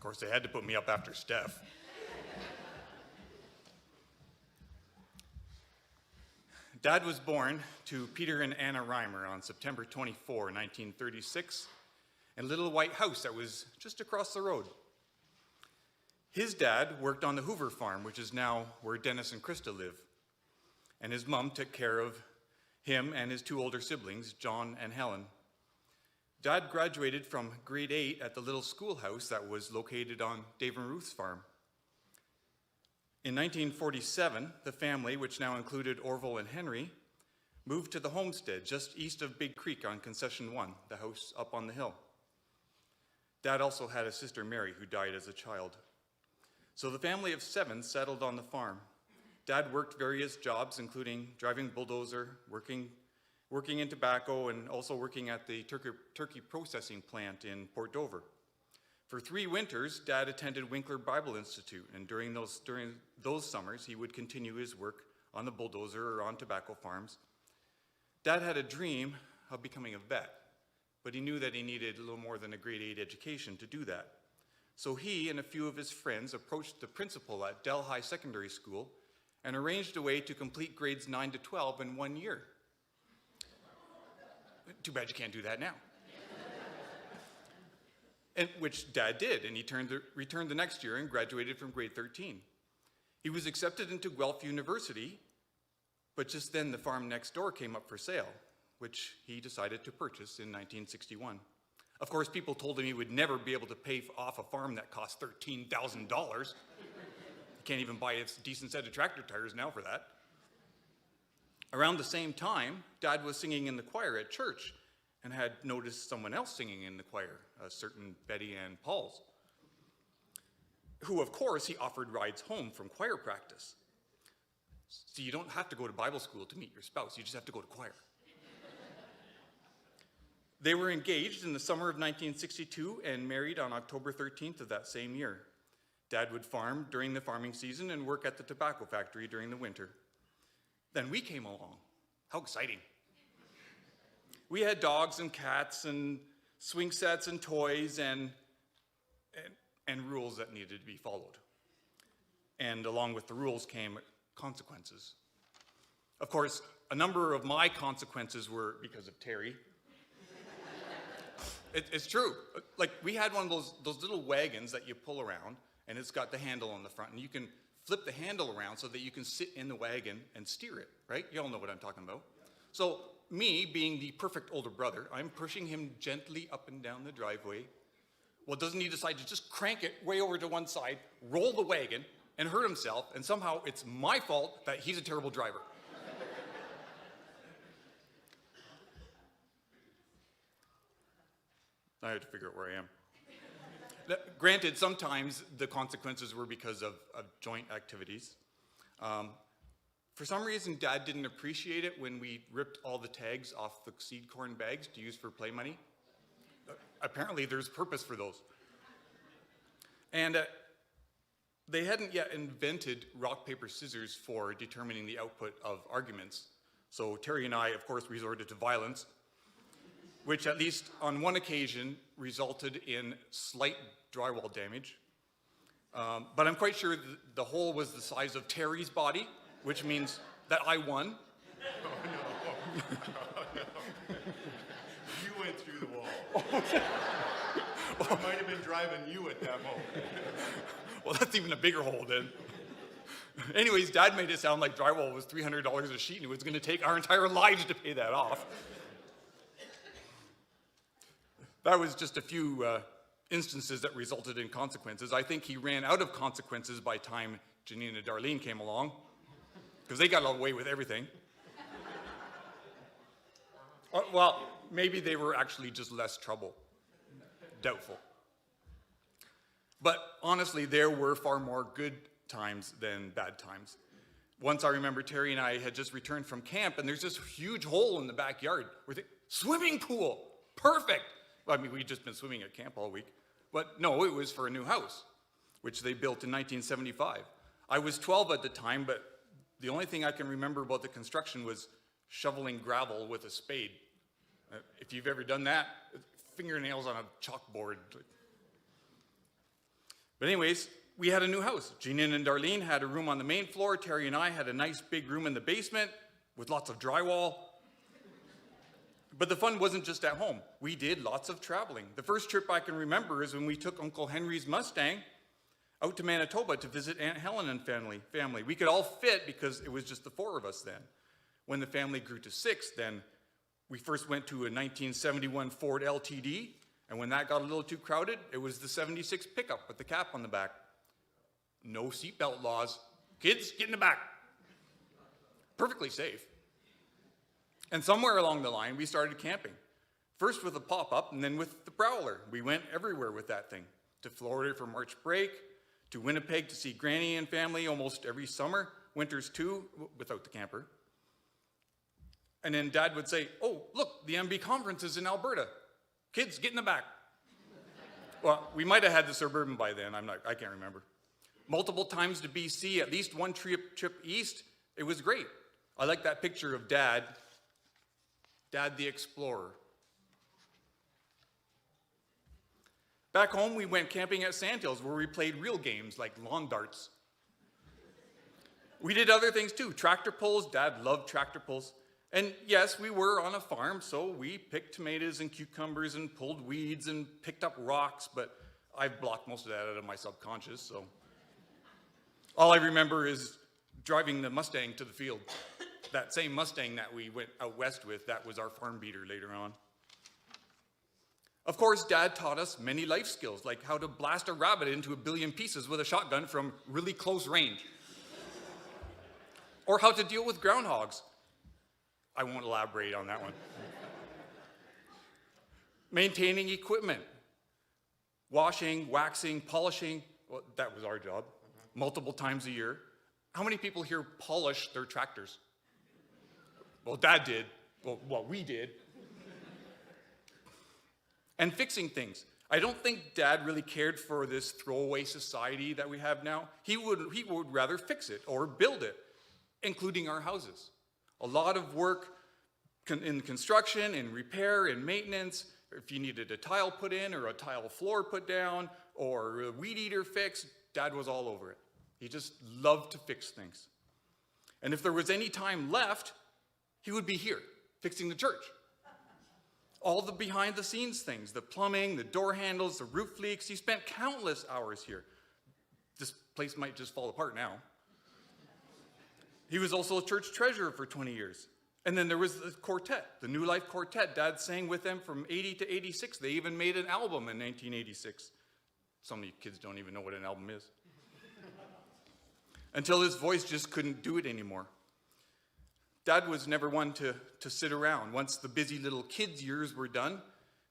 course, they had to put me up after Steph. Dad was born to Peter and Anna Reimer on September 24, 1936, in a little white house that was just across the road. His dad worked on the Hoover farm, which is now where Dennis and Krista live. And his mom took care of him and his two older siblings, John and Helen. Dad graduated from grade 8 at the little schoolhouse that was located on Dave and Ruth's farm. In 1947, the family, which now included Orville and Henry, moved to the homestead just east of Big Creek on Concession 1, the house up on the hill. Dad also had a sister, Mary, who died as a child. So the family of 7 settled on the farm. Dad worked various jobs, including driving bulldozer, working in tobacco, and also working at the turkey processing plant in Port Dover. For 3 winters, Dad attended Winkler Bible Institute, and during those summers, he would continue his work on the bulldozer or on tobacco farms. Dad had a dream of becoming a vet, but he knew that he needed a little more than a grade 8 education to do that. So he and a few of his friends approached the principal at Delhi Secondary School and arranged a way to complete grades 9 to 12 in 1 year. Too bad you can't do that now. And which Dad did, and he returned the next year and graduated from grade 13. He was accepted into Guelph University, but just then the farm next door came up for sale, which he decided to purchase in 1961. Of course, people told him he would never be able to pay off a farm that cost $13,000. You can't even buy a decent set of tractor tires now for that. Around the same time, Dad was singing in the choir at church and had noticed someone else singing in the choir, a certain Betty Ann Pauls, who, of course, he offered rides home from choir practice. So you don't have to go to Bible school to meet your spouse, you just have to go to choir. They were engaged in the summer of 1962 and married on October 13th of that same year. Dad would farm during the farming season and work at the tobacco factory during the winter. Then we came along. How exciting. We had dogs and cats and swing sets and toys and rules that needed to be followed. And along with the rules came consequences. Of course, a number of my consequences were because of Terry. It's true. Like, we had one of those little wagons that you pull around, and it's got the handle on the front, and you can flip the handle around so that you can sit in the wagon and steer it, right? You all know what I'm talking about. So me, being the perfect older brother, I'm pushing him gently up and down the driveway. Well, doesn't he decide to just crank it way over to one side, roll the wagon, and hurt himself, and somehow it's my fault that he's a terrible driver. I had to figure out where I am. Now, granted, sometimes the consequences were because of joint activities. For some reason, Dad didn't appreciate it when we ripped all the tags off the seed corn bags to use for play money. Apparently, there's purpose for those. And they hadn't yet invented rock, paper, scissors for determining the output of arguments. So Terry and I, of course, resorted to violence, which at least on one occasion resulted in slight drywall damage. But I'm quite sure the hole was the size of Terry's body, which means that I won. Oh, no. No. You went through the wall. I might have been driving you at that moment. Well, that's even a bigger hole then. Anyways, Dad made it sound like drywall was $300 a sheet and it was going to take our entire lives to pay that off. That was just a few instances that resulted in consequences. I think he ran out of consequences by the time Janine and Darlene came along, because they got away with everything. Well, maybe they were actually just less trouble. Doubtful. But honestly, there were far more good times than bad times. Once I remember Terry and I had just returned from camp, and there's this huge hole in the backyard. We're thinking, swimming pool, perfect. Well, I mean, we'd just been swimming at camp all week. But no, it was for a new house, which they built in 1975. I was 12 at the time, but the only thing I can remember about the construction was shoveling gravel with a spade. If you've ever done that, fingernails on a chalkboard. But anyways, we had a new house. Jeanine and Darlene had a room on the main floor. Terry and I had a nice big room in the basement with lots of drywall. But the fun wasn't just at home. We did lots of traveling. The first trip I can remember is when we took Uncle Henry's Mustang out to Manitoba to visit Aunt Helen and family. We could all fit because it was just the four of us then. When the family grew to six, then we first went to a 1971 Ford LTD, and when that got a little too crowded, it was the 76 pickup with the cap on the back. No seatbelt laws. Kids, get in the back. Perfectly safe. And somewhere along the line, we started camping. First with a pop-up, and then with the Prowler. We went everywhere with that thing. To Florida for March break, to Winnipeg to see Granny and family almost every summer, winters too, without the camper. And then Dad would say, oh, look, the MB conference is in Alberta. Kids, get in the back. Well, we might have had the Suburban by then, I can't remember. Multiple times to BC, at least one trip east, it was great. I like that picture of Dad the Explorer. Back home, we went camping at Sandhills where we played real games like lawn darts. We did other things too, tractor pulls. Dad loved tractor pulls. And yes, we were on a farm, so we picked tomatoes and cucumbers and pulled weeds and picked up rocks, but I've blocked most of that out of my subconscious, so. All I remember is driving the Mustang to the field. That same Mustang that we went out west with, that was our farm beater later on. Of course, Dad taught us many life skills, like how to blast a rabbit into a billion pieces with a shotgun from really close range. Or how to deal with groundhogs. I won't elaborate on that one. Maintaining equipment. Washing, waxing, polishing. Well, that was our job. Multiple times a year. How many people here polish their tractors? Well, Dad did. Well, we did. And fixing things. I don't think Dad really cared for this throwaway society that we have now. He would rather fix it or build it, including our houses. A lot of work in construction, in repair, in maintenance. If you needed a tile put in or a tile floor put down or a weed eater fixed, Dad was all over it. He just loved to fix things. And if there was any time left, he would be here, fixing the church. All the behind-the-scenes things, the plumbing, the door handles, the roof leaks. He spent countless hours here. This place might just fall apart now. He was also a church treasurer for 20 years. And then there was the quartet, the New Life Quartet. Dad sang with them from 80 to 86. They even made an album in 1986. Some of you kids don't even know what an album is. Until his voice just couldn't do it anymore. Dad was never one to sit around. Once the busy little kids' years were done,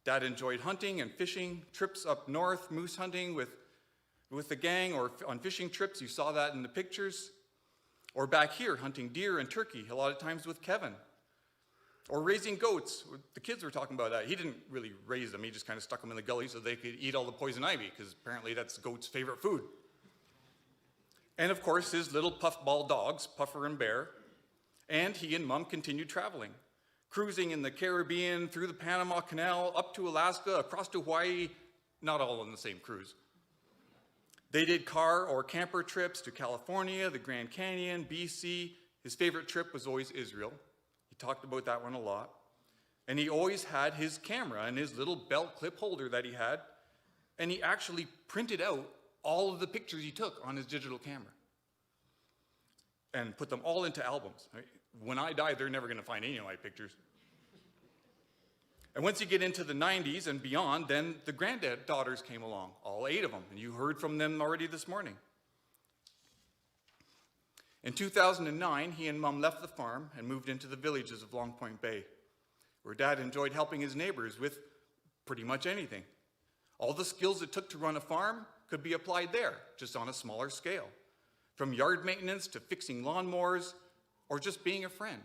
Dad enjoyed hunting and fishing, trips up north, moose hunting with the gang, or on fishing trips. You saw that in the pictures. Or back here, hunting deer and turkey, a lot of times with Kevin. Or raising goats. The kids were talking about that. He didn't really raise them. He just kind of stuck them in the gully so they could eat all the poison ivy, because apparently that's goats' favorite food. And of course, his little puffball dogs, Puffer and Bear. And he and Mom continued traveling, cruising in the Caribbean, through the Panama Canal, up to Alaska, across to Hawaii, not all on the same cruise. They did car or camper trips to California, the Grand Canyon, BC. His favorite trip was always Israel. He talked about that one a lot. And he always had his camera and his little belt clip holder that he had. And he actually printed out all of the pictures he took on his digital camera and put them all into albums. When I die, they're never going to find any of my pictures. And once you get into the 90s and beyond, then the granddaughters came along, all 8 of them, and you heard from them already this morning. In 2009, he and Mom left the farm and moved into the villages of Long Point Bay, where Dad enjoyed helping his neighbors with pretty much anything. All the skills it took to run a farm could be applied there, just on a smaller scale. From yard maintenance to fixing lawnmowers, or just being a friend.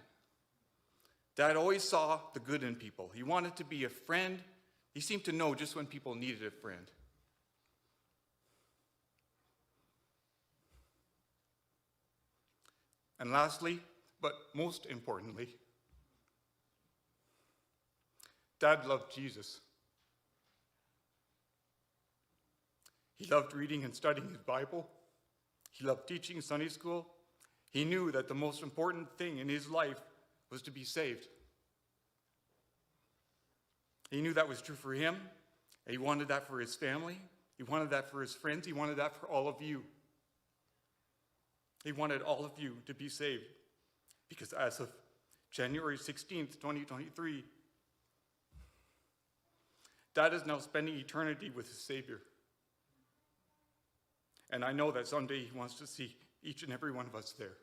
Dad always saw the good in people. He wanted to be a friend. He seemed to know just when people needed a friend. And lastly, but most importantly, Dad loved Jesus. He loved reading and studying his Bible. He loved teaching Sunday school. He knew that the most important thing in his life was to be saved. He knew that was true for him, and he wanted that for his family. He wanted that for his friends. He wanted that for all of you. He wanted all of you to be saved, because as of January 16th, 2023, Dad is now spending eternity with his Savior. And I know that someday he wants to see each and every one of us there.